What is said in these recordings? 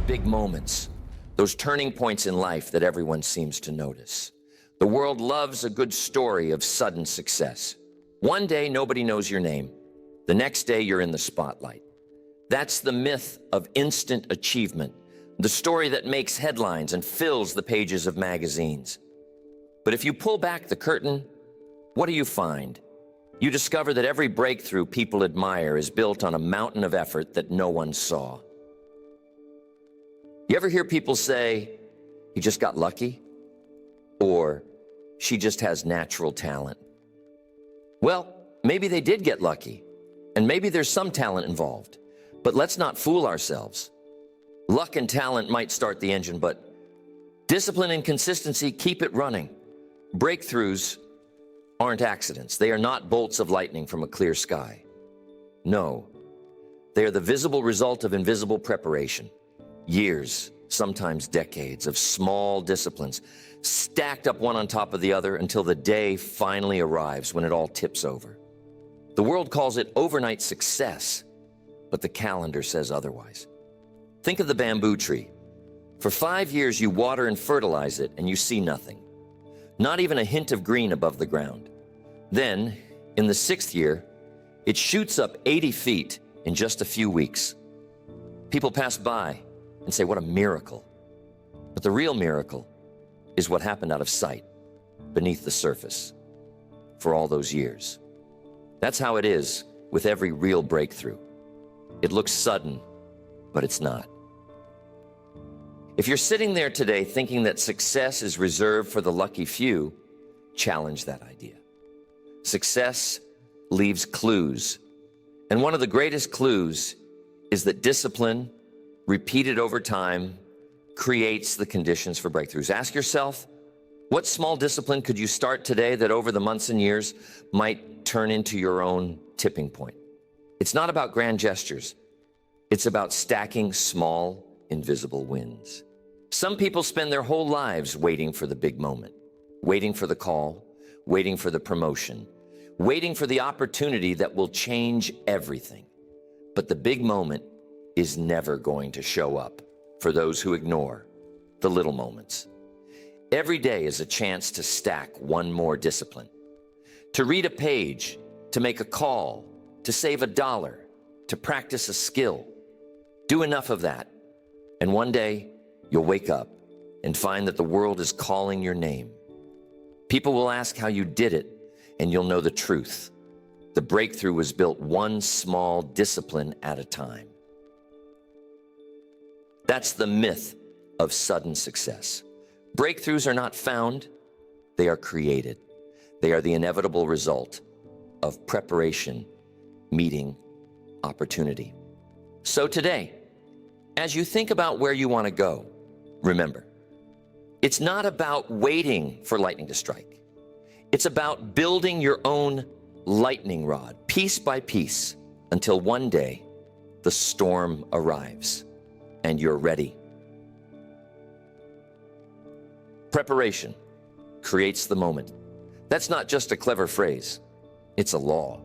those big moments, those turning points in life that everyone seems to notice. The world loves a good story of sudden success. One day, nobody knows your name. The next day, you're in the spotlight. That's the myth of instant achievement, the story that makes headlines and fills the pages of magazines. But if you pull back the curtain, what do you find? You discover that every breakthrough people admire is built on a mountain of effort that no one saw. You ever hear people say, he just got lucky? Or she just has natural talent? Well, maybe they did get lucky, and maybe there's some talent involved. But let's not fool ourselves. Luck and talent might start the engine, but discipline and consistency keep it running. Breakthroughs aren't accidents. They are not bolts of lightning from a clear sky. No, they are the visible result of invisible preparation. Years, sometimes decades, of small disciplines stacked up one on top of the other until the day finally arrives when it all tips over. The world calls it overnight success, but the calendar says otherwise. Think of the bamboo tree. For 5 years, you water and fertilize it, and you see nothing. Not even a hint of green above the ground. Then, in the 6th year, it shoots up 80 feet in just a few weeks. People pass by and say, what a miracle. But the real miracle is what happened out of sight, beneath the surface, for all those years. That's how it is with every real breakthrough. It looks sudden, but it's not. If you're sitting there today thinking that success is reserved for the lucky few, challenge that idea. Success leaves clues. And one of the greatest clues is that discipline, repeated over time, creates the conditions for breakthroughs. Ask yourself, what small discipline could you start today that over the months and years might turn into your own tipping point? It's not about grand gestures. It's about stacking small, invisible wins. Some people spend their whole lives waiting for the big moment, waiting for the call, waiting for the promotion, waiting for the opportunity that will change everything. But the big moment is never going to show up for those who ignore the little moments. Every day is a chance to stack one more discipline, to read a page, to make a call, to save $1, to practice a skill. Do enough of that, and one day you'll wake up and find that the world is calling your name. People will ask how you did it, and you'll know the truth. The breakthrough was built one small discipline at a time. That's the myth of sudden success. Breakthroughs are not found, they are created. They are the inevitable result of preparation meeting opportunity. So today, as you think about where you want to go, remember, it's not about waiting for lightning to strike. It's about building your own lightning rod, piece by piece, until one day the storm arrives and you're ready. Preparation creates the moment. That's not just a clever phrase, it's a law.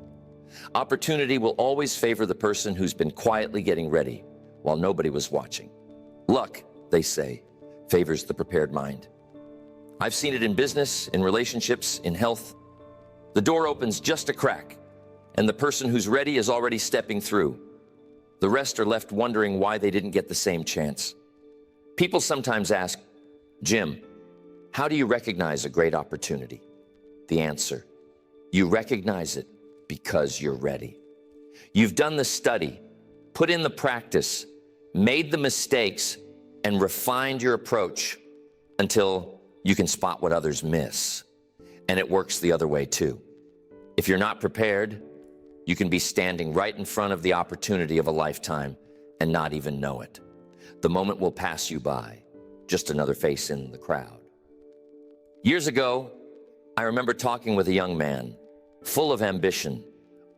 Opportunity will always favor the person who's been quietly getting ready while nobody was watching. Luck, they say, favors the prepared mind. I've seen it in business, in relationships, in health. The door opens just a crack, and the person who's ready is already stepping through. The rest are left wondering why they didn't get the same chance. People sometimes ask, Jim, how do you recognize a great opportunity? The answer, you recognize it because you're ready. You've done the study, put in the practice, made the mistakes, and refined your approach until you can spot what others miss. And it works the other way too. If you're not prepared, you can be standing right in front of the opportunity of a lifetime and not even know it. The moment will pass you by, just another face in the crowd. Years ago, I remember talking with a young man, full of ambition,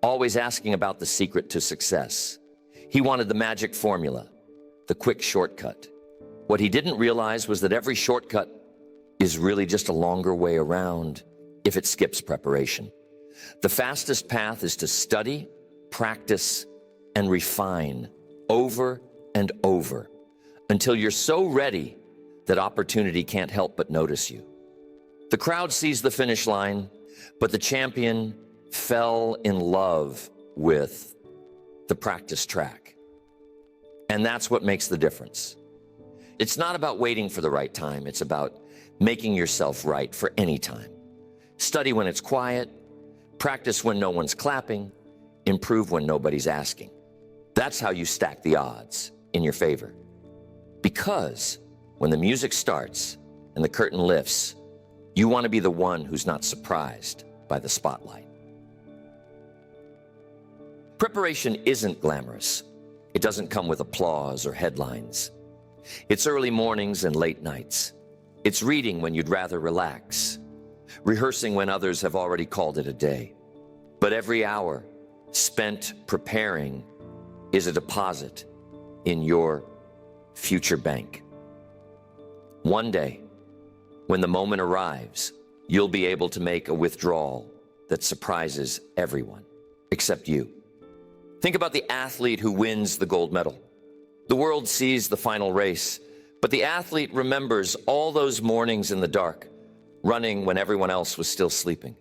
always asking about the secret to success. He wanted the magic formula, the quick shortcut. What he didn't realize was that every shortcut is really just a longer way around if it skips preparation. The fastest path is to study, practice, and refine over and over until you're so ready that opportunity can't help but notice you. The crowd sees the finish line, but the champion fell in love with the practice track. And that's what makes the difference. It's not about waiting for the right time. It's about making yourself right for any time. Study when it's quiet, practice when no one's clapping, improve when nobody's asking. That's how you stack the odds in your favor. Because when the music starts and the curtain lifts, you want to be the one who's not surprised by the spotlight. Preparation isn't glamorous. It doesn't come with applause or headlines. It's early mornings and late nights. It's reading when you'd rather relax, rehearsing when others have already called it a day. But every hour spent preparing is a deposit in your future bank. One day, when the moment arrives, you'll be able to make a withdrawal that surprises everyone except you. Think about the athlete who wins the gold medal. The world sees the final race, but the athlete remembers all those mornings in the dark, running when everyone else was still sleeping.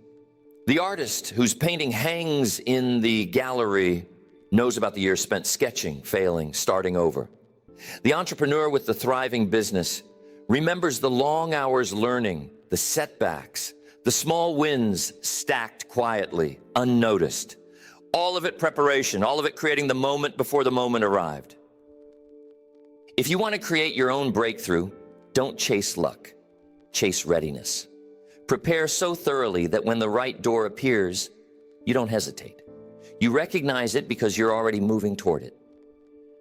The artist whose painting hangs in the gallery knows about the years spent sketching, failing, starting over. The entrepreneur with the thriving business remembers the long hours learning, the setbacks, the small wins stacked quietly, unnoticed. All of it preparation, all of it creating the moment before the moment arrived. If you want to create your own breakthrough, don't chase luck, chase readiness. Prepare so thoroughly that when the right door appears, you don't hesitate. You recognize it because you're already moving toward it.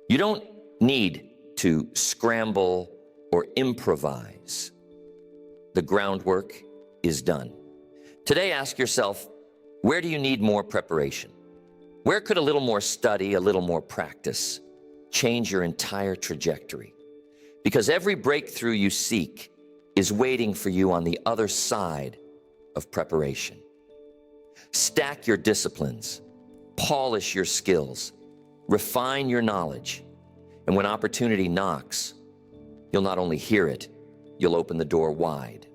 You don't need to scramble or improvise. The groundwork is done. Today, ask yourself, where do you need more preparation? Where could a little more study, a little more practice change your entire trajectory? Because every breakthrough you seek is waiting for you on the other side of preparation. Stack your disciplines, polish your skills, refine your knowledge, and when opportunity knocks, you'll not only hear it, you'll open the door wide.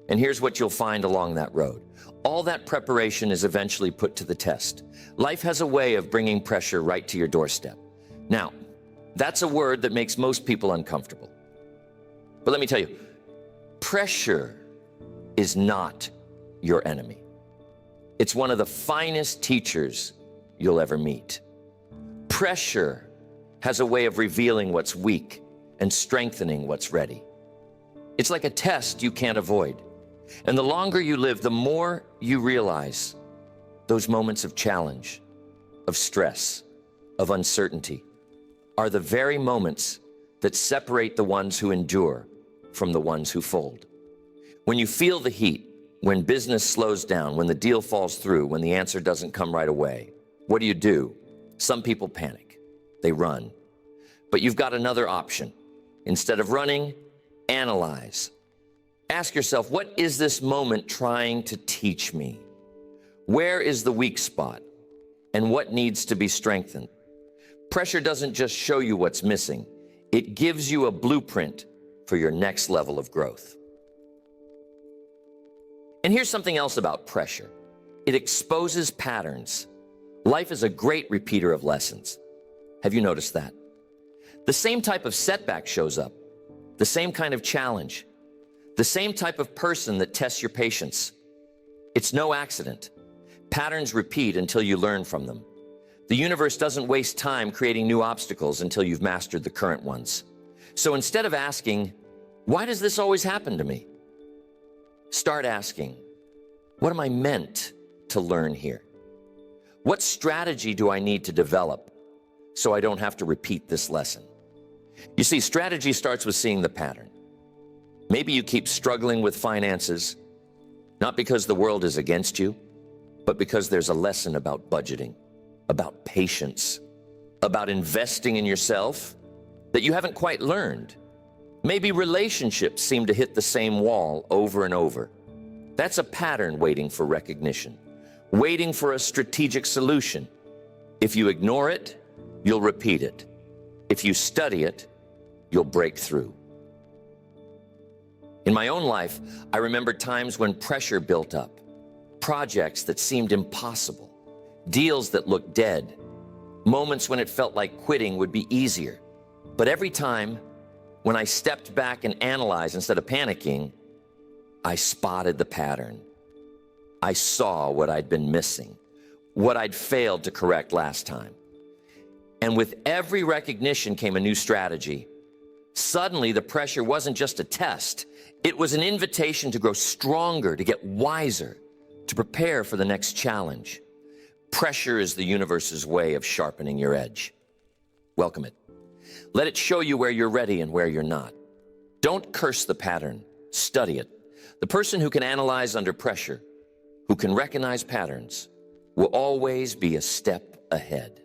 And here's what you'll find along that road. All that preparation is eventually put to the test. Life has a way of bringing pressure right to your doorstep. Now, that's a word that makes most people uncomfortable. But let me tell you, pressure is not your enemy. It's one of the finest teachers you'll ever meet. Pressure has a way of revealing what's weak and strengthening what's ready. It's like a test you can't avoid. And the longer you live, the more you realize those moments of challenge, of stress, of uncertainty are the very moments that separate the ones who endure from the ones who fold. When you feel the heat, when business slows down, when the deal falls through, when the answer doesn't come right away, what do? Some people panic. They run. But you've got another option. Instead of running, analyze. Ask yourself, what is this moment trying to teach me? Where is the weak spot? And what needs to be strengthened? Pressure doesn't just show you what's missing. It gives you a blueprint for your next level of growth. And here's something else about pressure. It exposes patterns. Life is a great repeater of lessons. Have you noticed that? The same type of setback shows up, the same kind of challenge, the same type of person that tests your patience. It's no accident. Patterns repeat until you learn from them. The universe doesn't waste time creating new obstacles until you've mastered the current ones. So instead of asking, why does this always happen to me? Start asking, what am I meant to learn here? What strategy do I need to develop so I don't have to repeat this lesson? You see, strategy starts with seeing the pattern. Maybe you keep struggling with finances, not because the world is against you, but because there's a lesson about budgeting, about patience, about investing in yourself that you haven't quite learned. Maybe relationships seem to hit the same wall over and over. That's a pattern waiting for recognition, waiting for a strategic solution. If you ignore it, you'll repeat it. If you study it, you'll break through. In my own life, I remember times when pressure built up, projects that seemed impossible, deals that looked dead, moments when it felt like quitting would be easier. But every time, when I stepped back and analyzed instead of panicking, I spotted the pattern. I saw what I'd been missing, what I'd failed to correct last time. And with every recognition came a new strategy. Suddenly, the pressure wasn't just a test. It was an invitation to grow stronger, to get wiser, to prepare for the next challenge. Pressure is the universe's way of sharpening your edge. Welcome it. Let it show you where you're ready and where you're not. Don't curse the pattern. Study it. The person who can analyze under pressure, who can recognize patterns, will always be a step ahead.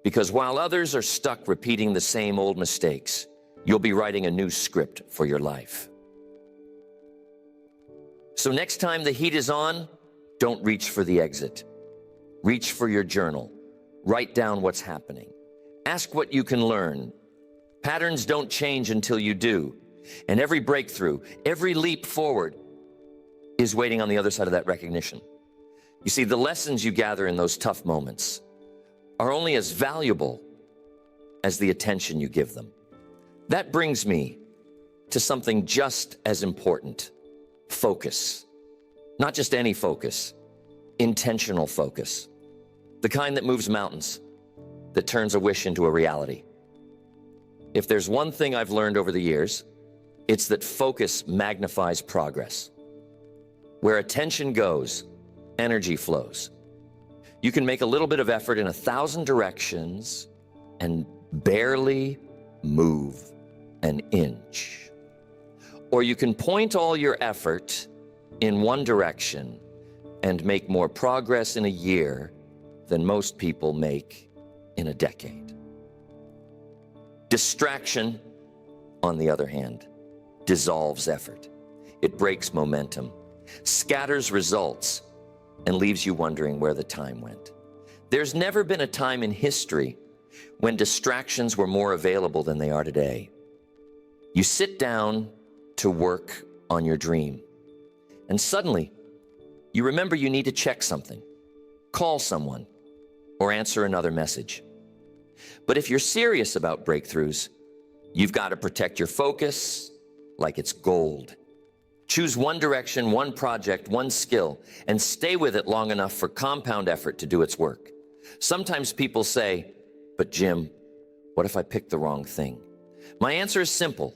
Because while others are stuck repeating the same old mistakes, you'll be writing a new script for your life. So next time the heat is on, don't reach for the exit. Reach for your journal. Write down what's happening. Ask what you can learn. Patterns don't change until you do. And every breakthrough, every leap forward is waiting on the other side of that recognition. You see, the lessons you gather in those tough moments are only as valuable as the attention you give them. That brings me to something just as important: focus. Not just any focus, intentional focus. The kind that moves mountains, that turns a wish into a reality. If there's one thing I've learned over the years, it's that focus magnifies progress. Where attention goes, energy flows. You can make a little bit of effort in 1,000 directions and barely move an inch. Or you can point all your effort in one direction and make more progress in a year than most people make in a decade. Distraction, on the other hand, dissolves effort. It breaks momentum, scatters results, and leaves you wondering where the time went. There's never been a time in history when distractions were more available than they are today. You sit down to work on your dream, and suddenly you remember you need to check something, call someone, or answer another message. But if you're serious about breakthroughs, you've got to protect your focus like it's gold. Choose one direction, one project, one skill, and stay with it long enough for compound effort to do its work. Sometimes people say, "But Jim, what if I pick the wrong thing?" My answer is simple.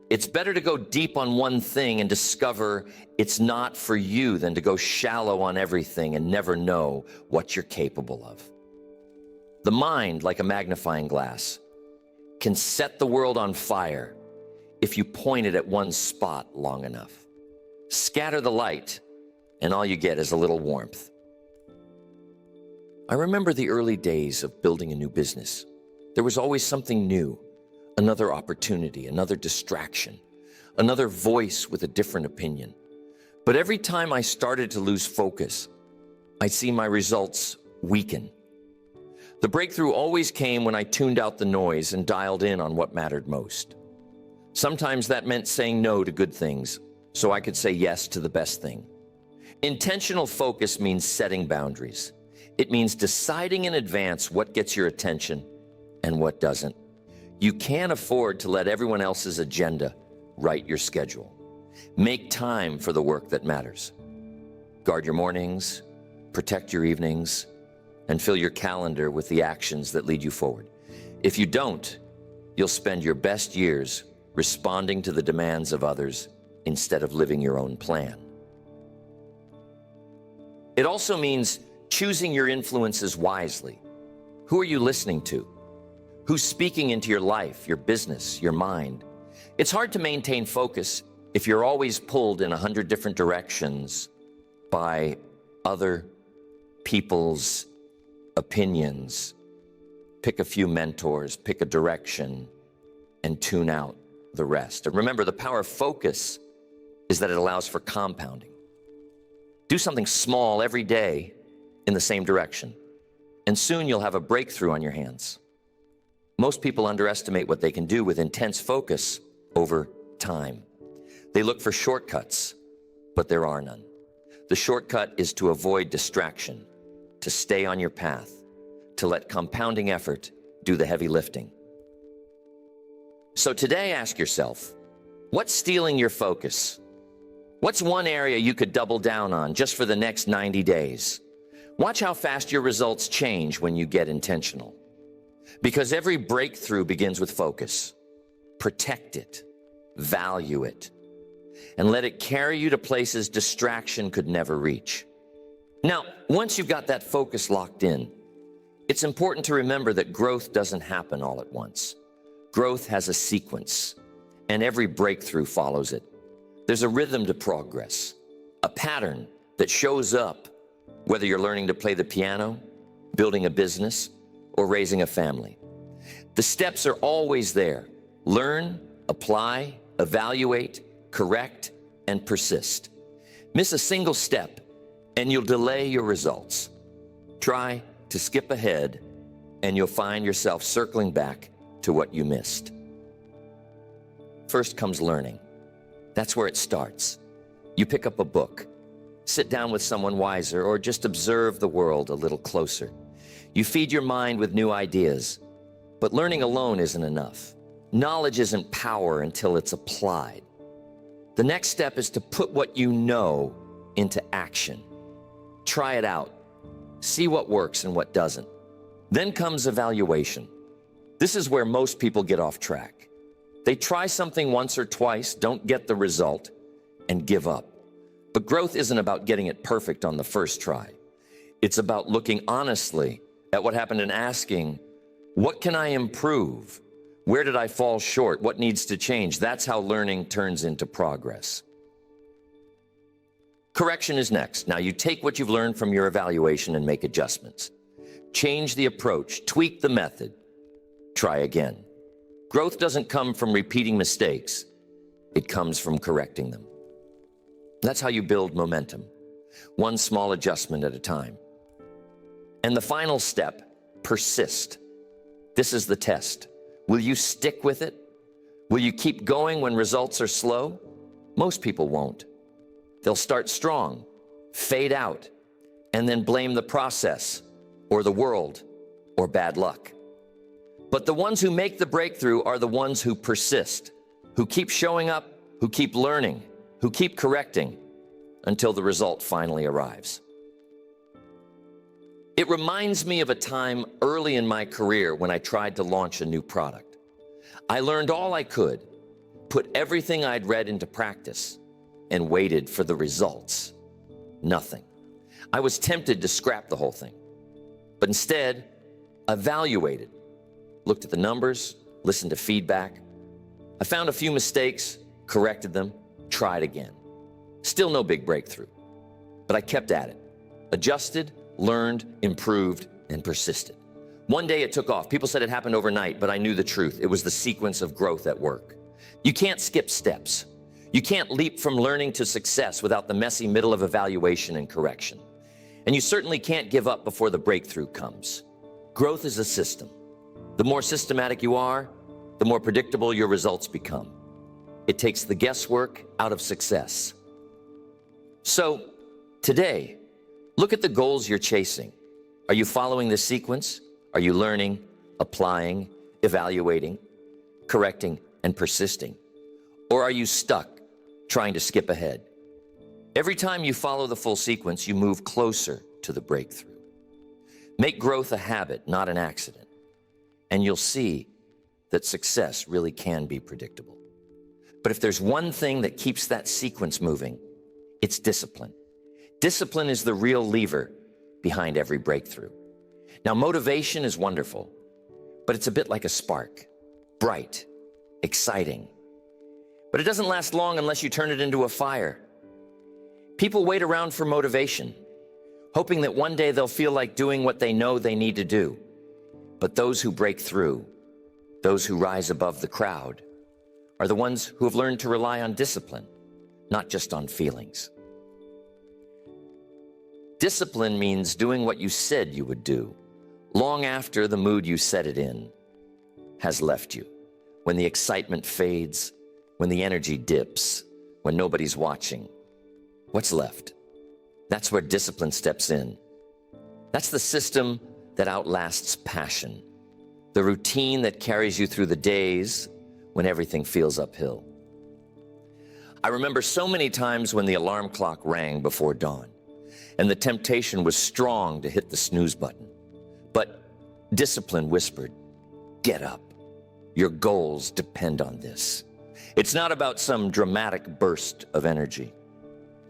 It's better to go deep on one thing and discover it's not for you than to go shallow on everything and never know what you're capable of. The mind, like a magnifying glass, can set the world on fire if you point it at one spot long enough. Scatter the light, and all you get is a little warmth. I remember the early days of building a new business. There was always something new, another opportunity, another distraction, another voice with a different opinion. But every time I started to lose focus, I'd see my results weaken. The breakthrough always came when I tuned out the noise and dialed in on what mattered most. Sometimes that meant saying no to good things so I could say yes to the best thing. Intentional focus means setting boundaries. It means deciding in advance what gets your attention and what doesn't. You can't afford to let everyone else's agenda write your schedule. Make time for the work that matters. Guard your mornings, protect your evenings, and fill your calendar with the actions that lead you forward. If you don't, you'll spend your best years responding to the demands of others instead of living your own plan. It also means choosing your influences wisely. Who are you listening to? Who's speaking into your life, your business, your mind? It's hard to maintain focus if you're always pulled in 100 different directions by other people's opinions. Pick a few mentors, pick a direction, and tune out the rest. And remember, the power of focus is that it allows for compounding. Do something small every day in the same direction, and soon you'll have a breakthrough on your hands. Most people underestimate what they can do with intense focus over time. They look for shortcuts, but there are none. The shortcut is to avoid distraction, to stay on your path, to let compounding effort do the heavy lifting. So today, ask yourself, what's stealing your focus? What's one area you could double down on just for the next 90 days? Watch how fast your results change when you get intentional. Because every breakthrough begins with focus. Protect it, value it, and let it carry you to places distraction could never reach. Now, once you've got that focus locked in, it's important to remember that growth doesn't happen all at once. Growth has a sequence, and every breakthrough follows it. There's a rhythm to progress, a pattern that shows up whether you're learning to play the piano, building a business, or raising a family. The steps are always there. Learn, apply, evaluate, correct, and persist. Miss a single step, and you'll delay your results. Try to skip ahead, and you'll find yourself circling back to what you missed. First comes learning. That's where it starts. You pick up a book, sit down with someone wiser, or just observe the world a little closer. You feed your mind with new ideas, but learning alone isn't enough. Knowledge isn't power until it's applied. The next step is to put what you know into action. Try it out. See what works and what doesn't. Then comes evaluation. This is where most people get off track. They try something once or twice, don't get the result, and give up. But growth isn't about getting it perfect on the first try. It's about looking honestly at what happened and asking, what can I improve? Where did I fall short? What needs to change? That's how learning turns into progress. Correction is next. Now you take what you've learned from your evaluation and make adjustments. Change the approach, tweak the method, try again. Growth doesn't come from repeating mistakes. It comes from correcting them. That's how you build momentum, one small adjustment at a time. And the final step, persist. This is the test. Will you stick with it? Will you keep going when results are slow? Most people won't. They'll start strong, fade out, and then blame the process or the world or bad luck. But the ones who make the breakthrough are the ones who persist, who keep showing up, who keep learning, who keep correcting until the result finally arrives. It reminds me of a time early in my career when I tried to launch a new product. I learned all I could, put everything I'd read into practice, and waited for the results. Nothing. I was tempted to scrap the whole thing, but instead evaluated, looked at the numbers, listened to feedback. I found a few mistakes, corrected them, tried again. Still no big breakthrough, but I kept at it, adjusted, learned, improved, and persisted. One day it took off. People said it happened overnight, but I knew the truth. It was the sequence of growth at work. You can't skip steps. You can't leap from learning to success without the messy middle of evaluation and correction. And you certainly can't give up before the breakthrough comes. Growth is a system. The more systematic you are, the more predictable your results become. It takes the guesswork out of success. So, today, look at the goals you're chasing. Are you following the sequence? Are you learning, applying, evaluating, correcting, and persisting? Or are you stuck trying to skip ahead? Every time you follow the full sequence, you move closer to the breakthrough. Make growth a habit, not an accident, and you'll see that success really can be predictable. But if there's one thing that keeps that sequence moving, it's discipline. Discipline is the real lever behind every breakthrough. Now, motivation is wonderful, but it's a bit like a spark, bright, exciting. But it doesn't last long unless you turn it into a fire. People wait around for motivation, hoping that one day they'll feel like doing what they know they need to do. But those who break through, those who rise above the crowd, are the ones who have learned to rely on discipline, not just on feelings. Discipline means doing what you said you would do, long after the mood you set it in. has left you, when the excitement fades, when the energy dips, when nobody's watching, what's left? That's where discipline steps in. That's the system that outlasts passion, the routine that carries you through the days when everything feels uphill. I remember so many times when the alarm clock rang before dawn, and the temptation was strong to hit the snooze button. But discipline whispered, "Get up. Your goals depend on this." It's not about some dramatic burst of energy.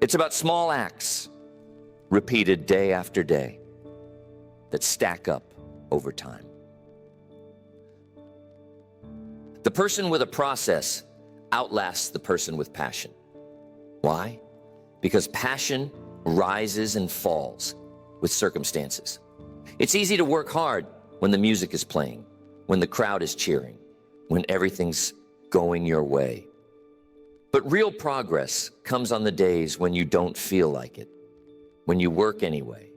It's about small acts, repeated day after day, that stack up over time. The person with a process outlasts the person with passion. Why? Because passion rises and falls with circumstances. It's easy to work hard when the music is playing, when the crowd is cheering, when everything's going your way. But real progress comes on the days when you don't feel like it, when you work anyway,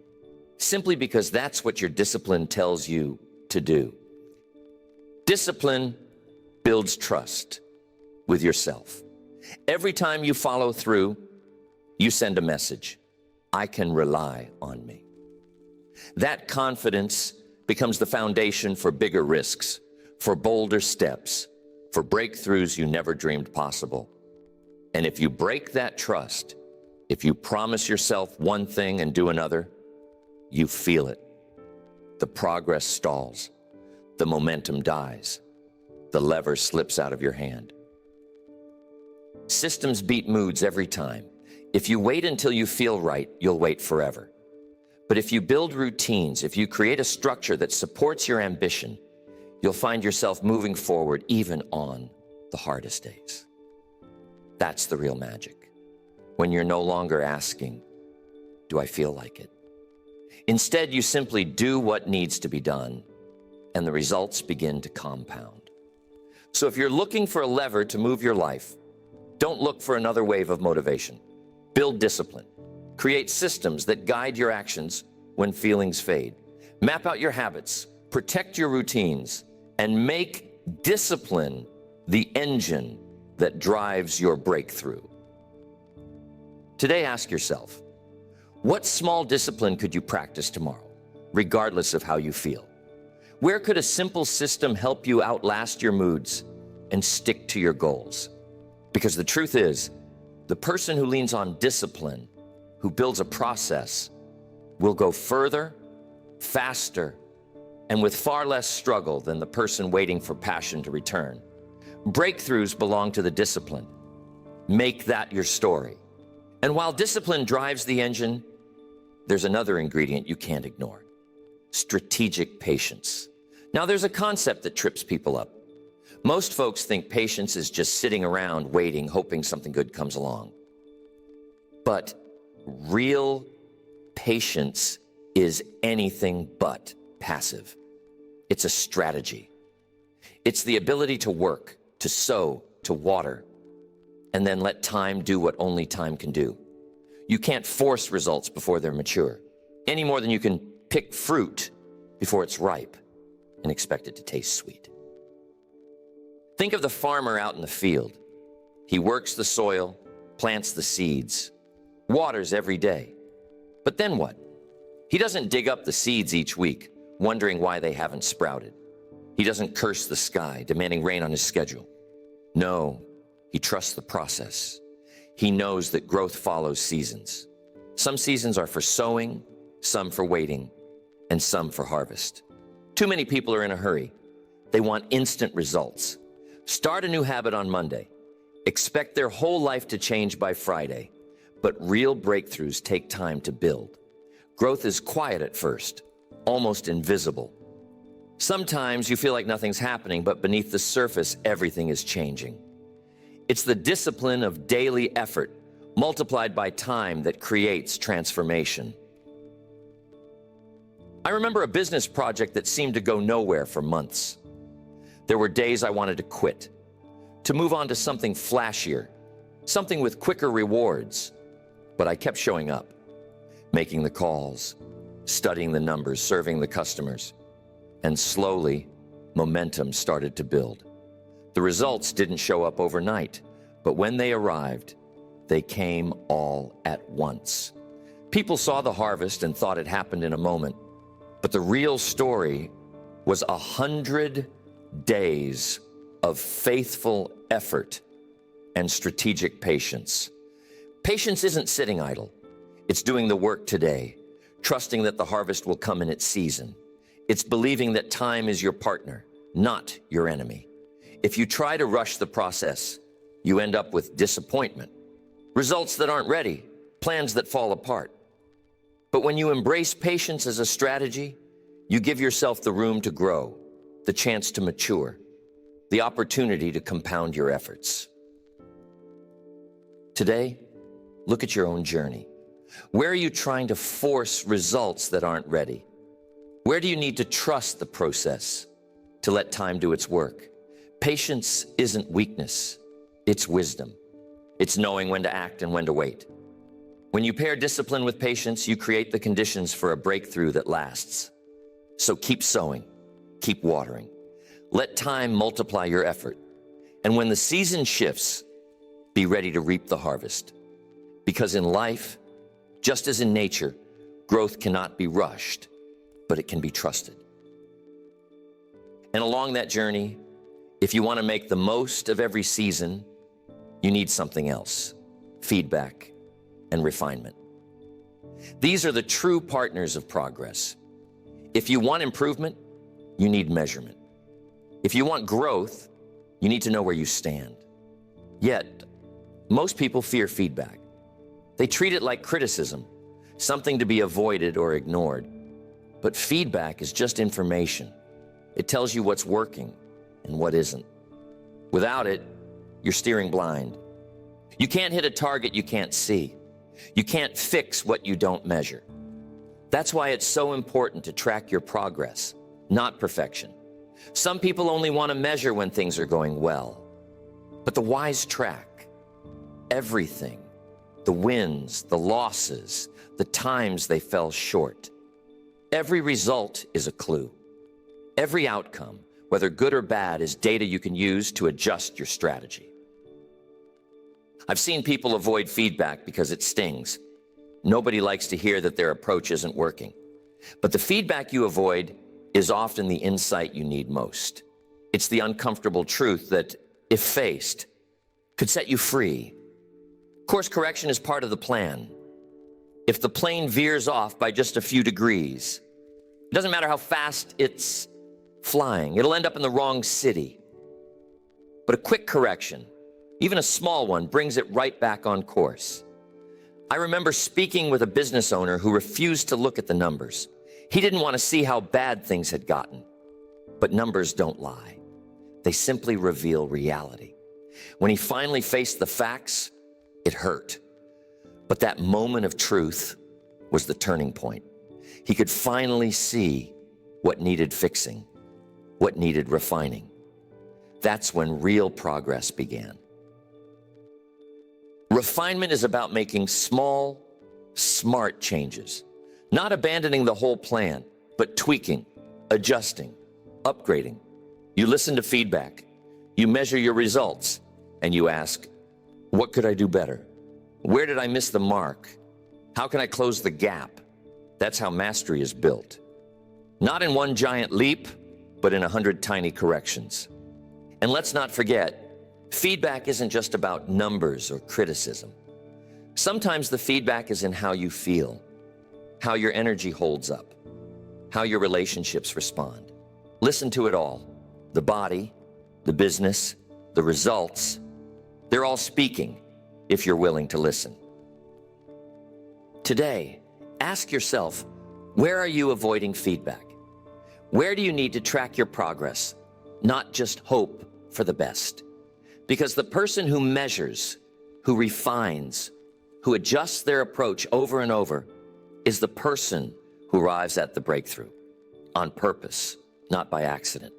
simply because that's what your discipline tells you to do. Discipline builds trust with yourself. Every time you follow through, you send a message: I can rely on me. That confidence becomes the foundation for bigger risks, for bolder steps, for breakthroughs you never dreamed possible. And if you break that trust, if you promise yourself one thing and do another, you feel it. The progress stalls. The momentum dies. The lever slips out of your hand. Systems beat moods every time. If you wait until you feel right, you'll wait forever. But if you build routines, if you create a structure that supports your ambition, you'll find yourself moving forward even on the hardest days. That's the real magic. When you're no longer asking, do I feel like it? Instead, you simply do what needs to be done, and the results begin to compound. So if you're looking for a lever to move your life, don't look for another wave of motivation. Build discipline. Create systems that guide your actions when feelings fade. Map out your habits, protect your routines, and make discipline the engine that drives your breakthrough. Today, ask yourself, what small discipline could you practice tomorrow, regardless of how you feel? Where could a simple system help you outlast your moods and stick to your goals? Because the truth is, the person who leans on discipline, who builds a process, will go further, faster, and with far less struggle than the person waiting for passion to return. Breakthroughs belong to the discipline. Make that your story. And while discipline drives the engine, there's another ingredient you can't ignore: strategic patience. Now, there's a concept that trips people up. Most folks think patience is just sitting around waiting, hoping something good comes along. But real patience is anything but passive. It's a strategy. It's the ability to work, to sow, to water, and then let time do what only time can do. You can't force results before they're mature, any more than you can pick fruit before it's ripe and expect it to taste sweet. Think of the farmer out in the field. He works the soil, plants the seeds, waters every day. But then what? He doesn't dig up the seeds each week, wondering why they haven't sprouted. He doesn't curse the sky, demanding rain on his schedule. No, he trusts the process. He knows that growth follows seasons. Some seasons are for sowing, some for waiting, and some for harvest. Too many people are in a hurry. They want instant results. Start a new habit on Monday. Expect their whole life to change by Friday. But real breakthroughs take time to build. Growth is quiet at first, almost invisible. Sometimes you feel like nothing's happening, but beneath the surface, everything is changing. It's the discipline of daily effort, multiplied by time, that creates transformation. I remember a business project that seemed to go nowhere for months. There were days I wanted to quit, to move on to something flashier, something with quicker rewards. But I kept showing up, making the calls, studying the numbers, serving the customers. And slowly, momentum started to build. The results didn't show up overnight, but when they arrived, they came all at once. People saw the harvest and thought it happened in a moment, but the real story was 100 days of faithful effort and strategic patience. Patience isn't sitting idle. It's doing the work today, trusting that the harvest will come in its season. It's believing that time is your partner, not your enemy. If you try to rush the process, you end up with disappointment, results that aren't ready, plans that fall apart. But when you embrace patience as a strategy, you give yourself the room to grow, the chance to mature, the opportunity to compound your efforts. Today, look at your own journey. Where are you trying to force results that aren't ready? Where do you need to trust the process, to let time do its work? Patience isn't weakness, it's wisdom. It's knowing when to act and when to wait. When you pair discipline with patience, you create the conditions for a breakthrough that lasts. So keep sowing, keep watering. Let time multiply your effort. And when the season shifts, be ready to reap the harvest. Because in life, just as in nature, growth cannot be rushed, but it can be trusted. And along that journey, if you want to make the most of every season, you need something else: feedback and refinement. These are the true partners of progress. If you want improvement, you need measurement. If you want growth, you need to know where you stand. Yet, most people fear feedback. They treat it like criticism, something to be avoided or ignored. But feedback is just information. It tells you what's working and what isn't. Without it, you're steering blind. You can't hit a target you can't see. You can't fix what you don't measure. That's why it's so important to track your progress, not perfection. Some people only want to measure when things are going well. But the wise track everything: the wins, the losses, the times they fell short. Every result is a clue. Every outcome, whether good or bad, is data you can use to adjust your strategy. I've seen people avoid feedback because it stings. Nobody likes to hear that their approach isn't working. But the feedback you avoid is often the insight you need most. It's the uncomfortable truth that, if faced, could set you free. Course correction is part of the plan. If the plane veers off by just a few degrees, it doesn't matter how fast it's flying, it'll end up in the wrong city. But a quick correction, even a small one, brings it right back on course. I remember speaking with a business owner who refused to look at the numbers. He didn't want to see how bad things had gotten. But numbers don't lie. They simply reveal reality. When he finally faced the facts, it hurt. But that moment of truth was the turning point. He could finally see what needed fixing, what needed refining. That's when real progress began. Refinement is about making small, smart changes, not abandoning the whole plan, but tweaking, adjusting, upgrading. You listen to feedback, you measure your results, and you ask, what could I do better? Where did I miss the mark? How can I close the gap? That's how mastery is built. Not in one giant leap, but in 100 tiny corrections. And let's not forget, feedback isn't just about numbers or criticism. Sometimes the feedback is in how you feel, how your energy holds up, how your relationships respond. Listen to it all. The body, the business, the results, they're all speaking if you're willing to listen. Today, ask yourself, where are you avoiding feedback? Where do you need to track your progress, not just hope for the best? Because the person who measures, who refines, who adjusts their approach over and over is the person who arrives at the breakthrough, on purpose, not by accident.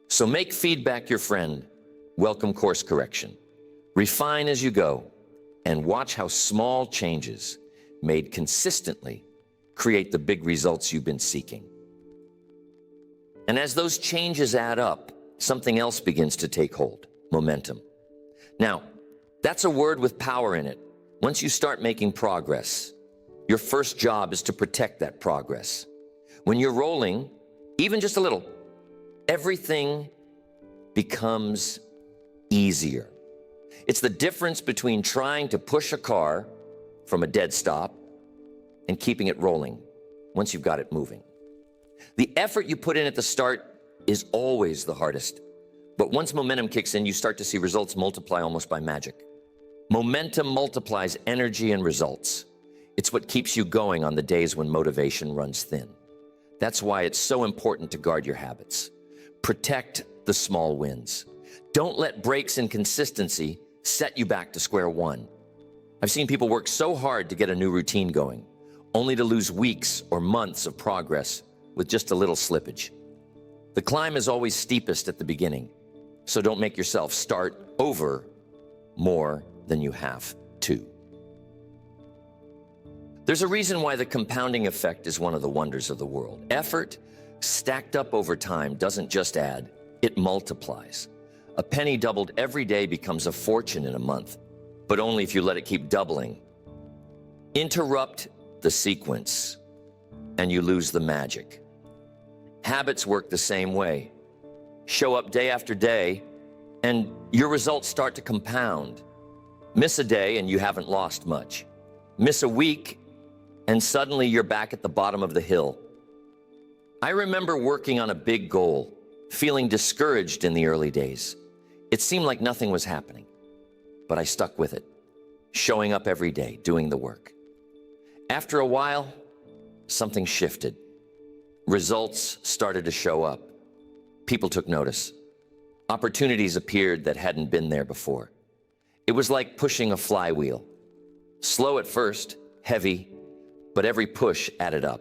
So make feedback your friend, welcome course correction. Refine as you go, and watch how small changes made consistently create the big results you've been seeking. And as those changes add up, something else begins to take hold: momentum. Now, that's a word with power in it. Once you start making progress, your first job is to protect that progress. When you're rolling, even just a little, everything becomes easier. It's the difference between trying to push a car from a dead stop and keeping it rolling once you've got it moving. The effort you put in at the start is always the hardest. But once momentum kicks in, you start to see results multiply almost by magic. Momentum multiplies energy and results. It's what keeps you going on the days when motivation runs thin. That's why it's so important to guard your habits. Protect the small wins. Don't let breaks in consistency set you back to square one. I've seen people work so hard to get a new routine going, only to lose weeks or months of progress with just a little slippage. The climb is always steepest at the beginning, so don't make yourself start over more than you have to. There's a reason why the compounding effect is one of the wonders of the world. Effort stacked up over time doesn't just add, it multiplies. A penny doubled every day becomes a fortune in a month, but only if you let it keep doubling. Interrupt the sequence, and you lose the magic. Habits work the same way. Show up day after day, and your results start to compound. Miss a day, and you haven't lost much. Miss a week, and suddenly you're back at the bottom of the hill. I remember working on a big goal, feeling discouraged in the early days. It seemed like nothing was happening, but I stuck with it, showing up every day, doing the work. After a while, something shifted. Results started to show up. People took notice. Opportunities appeared that hadn't been there before. It was like pushing a flywheel. Slow at first, heavy, but every push added up.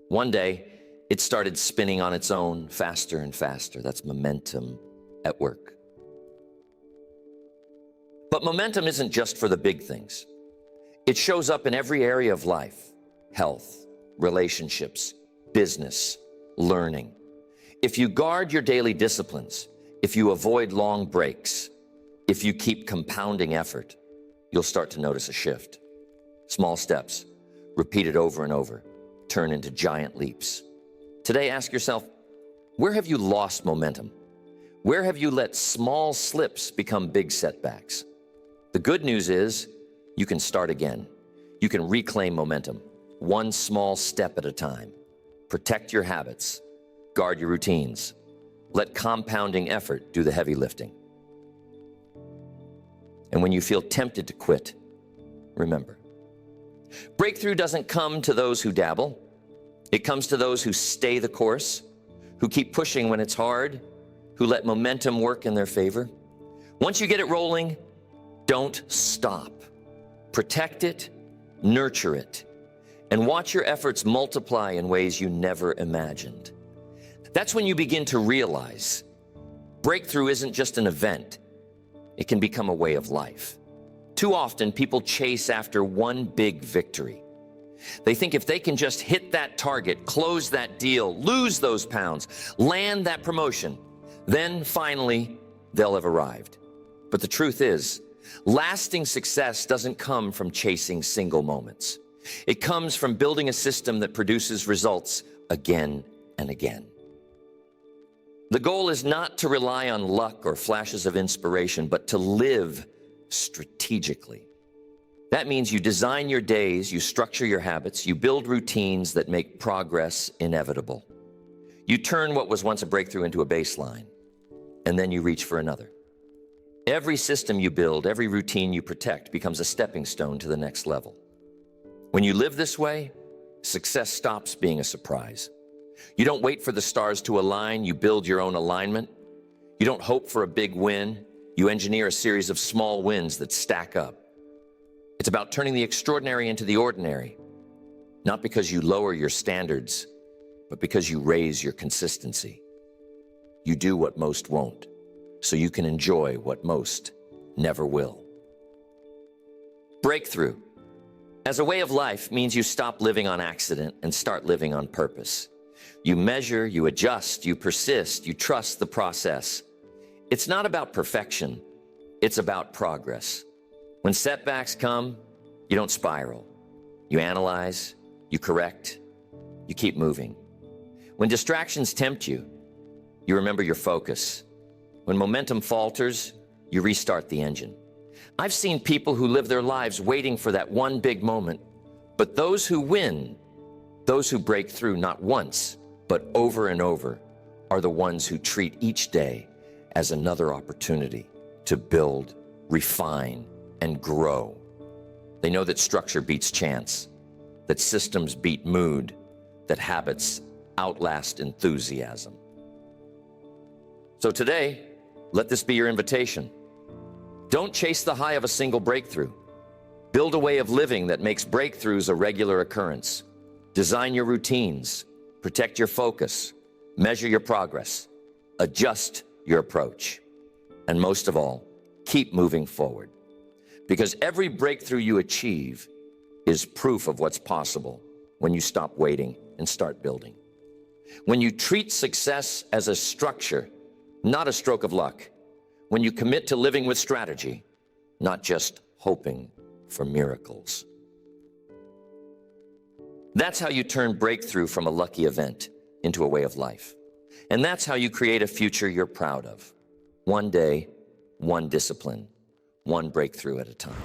One day, it started spinning on its own, faster and faster. That's momentum at work. But momentum isn't just for the big things. It shows up in every area of life: health, relationships, business, learning. If you guard your daily disciplines, if you avoid long breaks, if you keep compounding effort, you'll start to notice a shift. Small steps, repeated over and over, turn into giant leaps. Today, ask yourself, where have you lost momentum? Where have you let small slips become big setbacks? The good news is you can start again. You can reclaim momentum, one small step at a time. Protect your habits, guard your routines. Let compounding effort do the heavy lifting. And when you feel tempted to quit, remember, breakthrough doesn't come to those who dabble. It comes to those who stay the course, who keep pushing when it's hard, who let momentum work in their favor. Once you get it rolling, don't stop. Protect it, nurture it, and watch your efforts multiply in ways you never imagined. That's when you begin to realize breakthrough isn't just an event. It can become a way of life. Too often, people chase after one big victory. They think if they can just hit that target, close that deal, lose those pounds, land that promotion, then finally they'll have arrived. But the truth is, lasting success doesn't come from chasing single moments. It comes from building a system that produces results again and again. The goal is not to rely on luck or flashes of inspiration, but to live strategically. That means you design your days, you structure your habits, you build routines that make progress inevitable. You turn what was once a breakthrough into a baseline, and then you reach for another. Every system you build, every routine you protect becomes a stepping stone to the next level. When you live this way, success stops being a surprise. You don't wait for the stars to align, you build your own alignment. You don't hope for a big win, you engineer a series of small wins that stack up. It's about turning the extraordinary into the ordinary, not because you lower your standards, but because you raise your consistency. You do what most won't, so you can enjoy what most never will. Breakthrough, as a way of life, means you stop living on accident and start living on purpose. You measure, you adjust, you persist, you trust the process. It's not about perfection, it's about progress. When setbacks come, you don't spiral. You analyze, you correct, you keep moving. When distractions tempt you, you remember your focus. When momentum falters, you restart the engine. I've seen people who live their lives waiting for that one big moment, but those who win, those who break through not once, but over and over, are the ones who treat each day as another opportunity to build, refine, and grow. They know that structure beats chance, that systems beat mood, that habits outlast enthusiasm. So today, let this be your invitation. Don't chase the high of a single breakthrough. Build a way of living that makes breakthroughs a regular occurrence. Design your routines, protect your focus, measure your progress, adjust your approach, and most of all, keep moving forward. Because every breakthrough you achieve is proof of what's possible when you stop waiting and start building. When you treat success as a structure, not a stroke of luck. When you commit to living with strategy, not just hoping for miracles. That's how you turn breakthrough from a lucky event into a way of life. And that's how you create a future you're proud of. One day, one discipline, one breakthrough at a time.